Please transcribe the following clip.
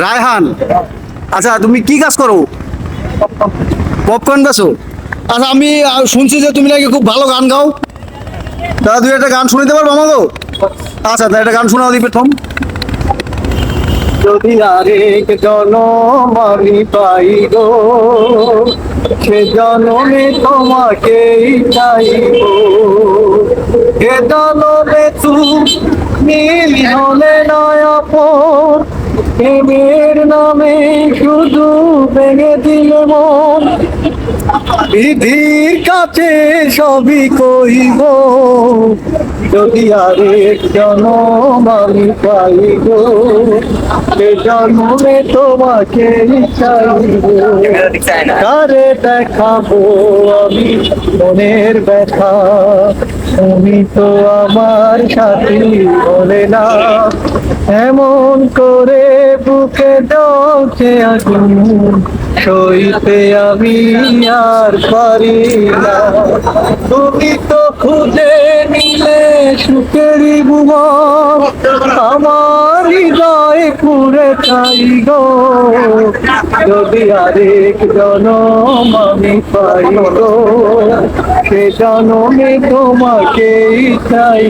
রায়হান। আচ্ছা, তুমি কি কাজ করো? পপকর্ন বেচো? আচ্ছা, আমি শুনছি যে তুমি নাকি খুব ভালো গান গাও। দাদা, দুই একটা গান শুনতে পারবো আমাকে? আচ্ছা, তা একটা গান শোনাও দি প্রথম। যদি আরেক জনম আমি পাই গো, সে জনমে তোমাকেই চাইব। এ জনমে তুমি হলে নয়াপন, প্রেমের নামে শুধু ভেঙে দিলে মন। বিধির কাছে সবই কইব, যদি আরেক জনম আমি পাইব, সে জন্মে তোমাকে চাইব। কারে দেখাবো আমি মনের ব্যথা, তুমি তো আমার সাথী বলে না। এমন করে বুকে জ্বলছে আগুন, সইতে আমি আর পারি না। তুমি তো খুঁজে নিলে সুখেরই ভুবন, আমার হৃদয় পুরে চাই গো, যদি আরেক জনম আমি পাই গো, সে জনমে তোমাকেই চাই।